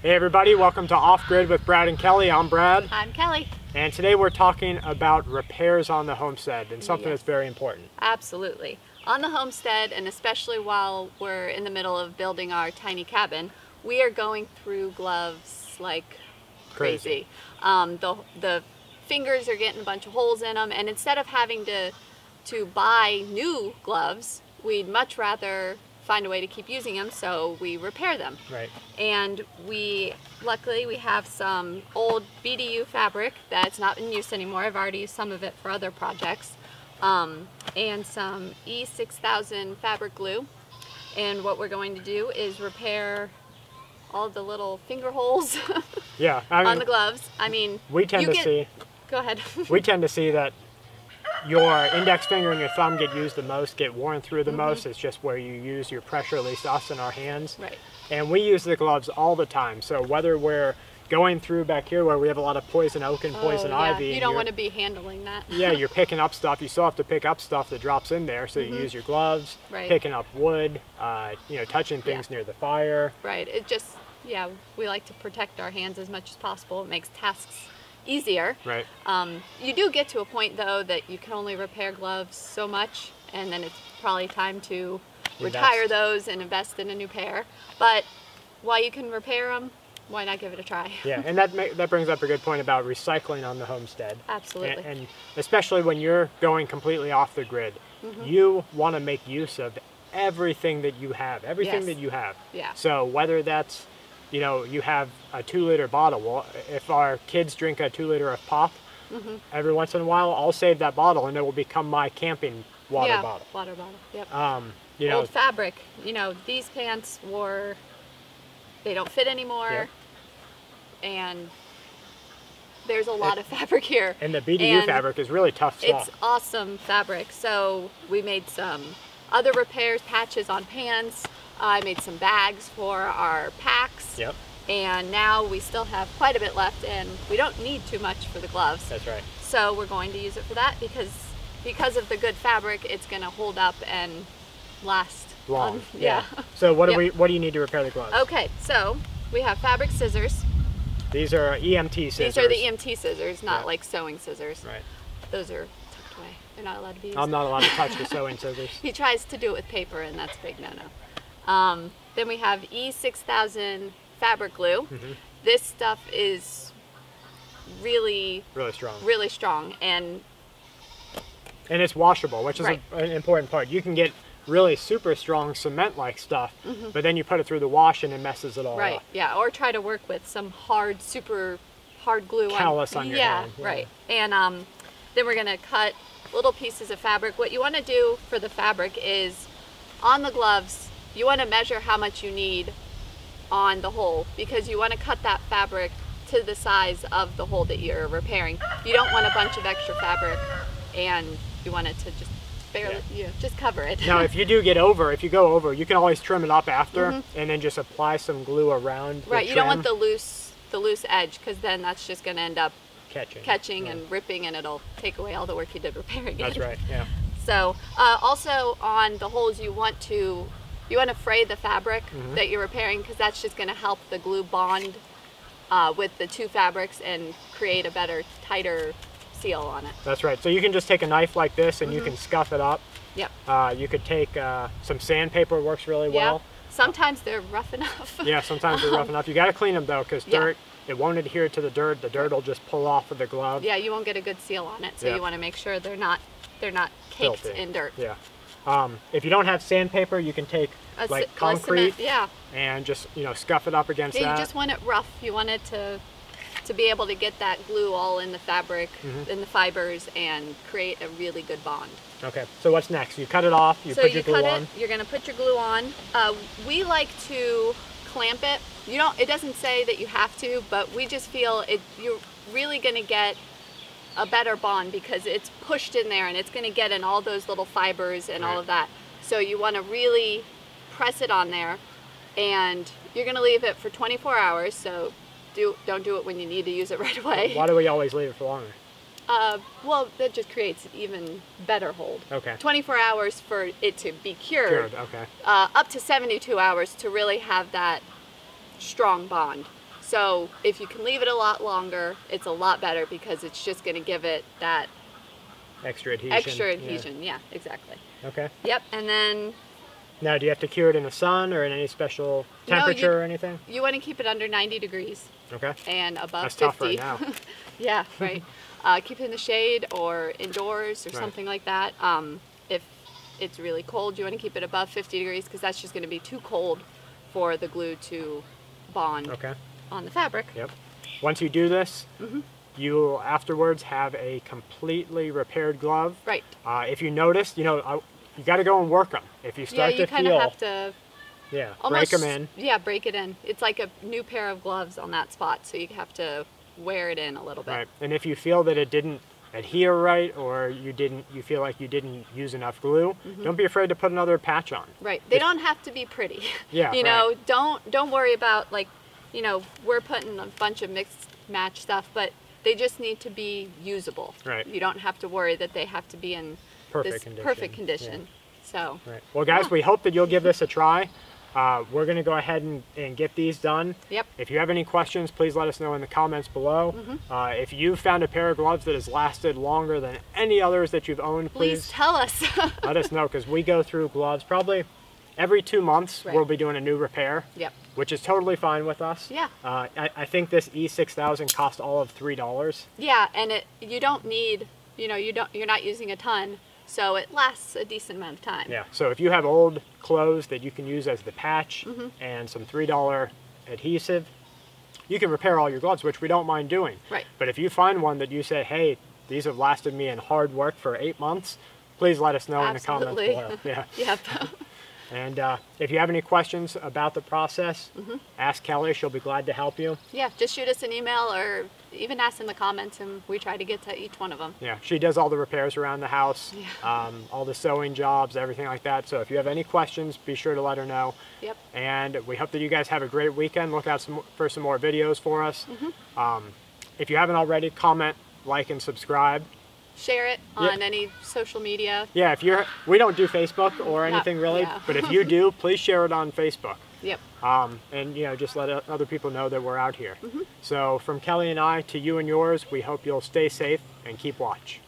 Hey everybody, welcome to Off Grid with Brad and Kelly. I'm Brad. I'm Kelly. And today we're talking about repairs on the homestead and something that's very important. Absolutely. On the homestead, and especially while we're in the middle of building our tiny cabin, we are going through gloves like crazy. The fingers are getting a bunch of holes in them, and instead of having to buy new gloves, we'd much rather find a way to keep using them, so we repair them. Right. And luckily we have some old BDU fabric that's not in use anymore. I've already used some of it for other projects. And some E6000 fabric glue. And what we're going to do is repair all the little finger holes on the gloves. I mean, we tend to see. Go ahead. We tend to see that your index finger and your thumb get used the most, get worn through the most. It's just where you use your pressure, at least us in our hands. Right. And we use the gloves all the time. So whether we're going through back here where we have a lot of poison oak and poison ivy. You don't want to be handling that. Yeah, you're picking up stuff. You still have to pick up stuff that drops in there. So you use your gloves, picking up wood, touching things near the fire. Right. It just, we like to protect our hands as much as possible. It makes tasks easier. Right. You do get to a point though that you can only repair gloves so much, and then it's probably time to retire those and invest in a new pair. But while you can repair them, why not give it a try? Yeah, and that brings up a good point about recycling on the homestead. Absolutely. And especially when you're going completely off the grid, you want to make use of everything that you have, that you have. Yeah. So whether that's, you have a 2-liter bottle. Well, if our kids drink a 2-liter of pop, every once in a while, I'll save that bottle and it will become my camping water bottle. Water bottle, yep. Old fabric, these pants they don't fit anymore. Yep. And there's a lot of fabric here. And the BDU fabric is really tough stuff. It's awesome fabric. So we made some other repairs, patches on pants. I made some bags for our packs. Yep. And now we still have quite a bit left, and we don't need too much for the gloves. That's right. So we're going to use it for that because of the good fabric, it's going to hold up and last long. Yeah. So what do you need to repair the gloves? Okay, so we have fabric scissors. These are EMT scissors. These are the EMT scissors, not like sewing scissors. Right. Those are tucked away. They're not allowed to be used. I'm not allowed to touch the sewing scissors. He tries to do it with paper, and that's a big no-no. Then we have E6000 fabric glue. This stuff is really strong, and it's washable, which is an important part. You can get really super strong cement-like stuff, but then you put it through the wash and it messes it all up. Right. Yeah. Or try to work with some super hard glue. Callus on your hand. Yeah. Right. And then we're gonna cut little pieces of fabric. What you want to do for the fabric is on the gloves, you want to measure how much you need on the hole, because you want to cut that fabric to the size of the hole that you're repairing. You don't want a bunch of extra fabric, and you want it to just barely, just cover it. Now, if you go over, you can always trim it up after, and then just apply some glue around the Right, you trim. don't want the loose edge, because then that's just going to end up catching and ripping, and it'll take away all the work you did repairing it. That's right, yeah. So, also on the holes, you want to fray the fabric that you're repairing, because that's just going to help the glue bond with the two fabrics and create a better, tighter seal on it. That's right. So you can just take a knife like this and you can scuff it up. Yep. You could take some sandpaper, works really well. Sometimes they're rough enough. Yeah, sometimes they're rough enough. You got to clean them though, because dirt, it won't adhere to the dirt. The dirt will just pull off of the glove. Yeah, you won't get a good seal on it. So you want to make sure they're not caked filthy in dirt. Yeah. If you don't have sandpaper, you can take like concrete and just scuff it up against that. You just want it rough. You want it to be able to get that glue all in the fabric, in the fibers, and create a really good bond. Okay, so what's next? You cut it off, you put your glue on. You're going to put your glue on. We like to clamp it. It doesn't say that you have to, but we just feel you're really going to get a better bond because it's pushed in there and it's going to get in all those little fibers and all of that. So you want to really press it on there, and you're going to leave it for 24 hours. So don't do it when you need to use it right away. Why do we always leave it for longer? Well, that just creates an even better hold. Okay. 24 hours for it to be cured. Okay. Up to 72 hours to really have that strong bond. So if you can leave it a lot longer, it's a lot better because it's just going to give it that extra adhesion. extra adhesion. Yeah, exactly. Okay. Yep, and then Now, do you have to cure it in the sun or in any special temperature No, or anything? you want to keep it under 90 degrees Okay. and above That's 50. tough right now. Yeah, right. Keep it in the shade or indoors or Right. something like that. If it's really cold, you want to keep it above 50 degrees because that's just going to be too cold for the glue to bond Okay. on the fabric. Yep. Once you do this, you will afterwards have a completely repaired glove. Right. If you notice, you got to go and work them. If you Yeah, start you to kind feel, of have to break them in. Yeah, break it in. It's like a new pair of gloves on that spot, so you have to wear it in a little bit. Right. And if you feel that it didn't adhere right, or you feel like you didn't use enough glue, don't be afraid to put another patch on. Right. They don't have to be pretty. Yeah. You know, don't worry about, like, you know, we're putting a bunch of mixed match stuff, but they just need to be usable. Right. You don't have to worry that they have to be in Perfect condition. perfect condition. So. Right. Well, guys, we hope that you'll give this a try. We're going to go ahead and get these done. Yep. If you have any questions, please let us know in the comments below. If you've found a pair of gloves that has lasted longer than any others that you've owned, Please tell us. let us know, because we go through gloves probably every 2 months. Right. We'll be doing a new repair, Yep. which is totally fine with us. Yeah. I think this E6000 cost all of $3. Yeah, and you don't need, you know, you're not using a ton, so it lasts a decent amount of time. Yeah, so if you have old clothes that you can use as the patch and some $3 adhesive, you can repair all your gloves, which we don't mind doing. Right. But if you find one that you say, hey, these have lasted me in hard work for 8 months, please let us know in the comments below. Yeah. Yep. And if you have any questions about the process, ask Kelley. She'll be glad to help you. Yeah, just shoot us an email or even ask in the comments, and we try to get to each one of them. Yeah, she does all the repairs around the house, all the sewing jobs, everything like that. So if you have any questions, be sure to let her know. Yep. And we hope that you guys have a great weekend. Look out for some more videos for us. If you haven't already, comment, like, and subscribe. Share it on any social media. Yeah, we don't do Facebook or anything really, yeah. but if you do, please share it on Facebook. Yep. And just let other people know that we're out here. So from Kelley and I to you and yours, we hope you'll stay safe and keep watch.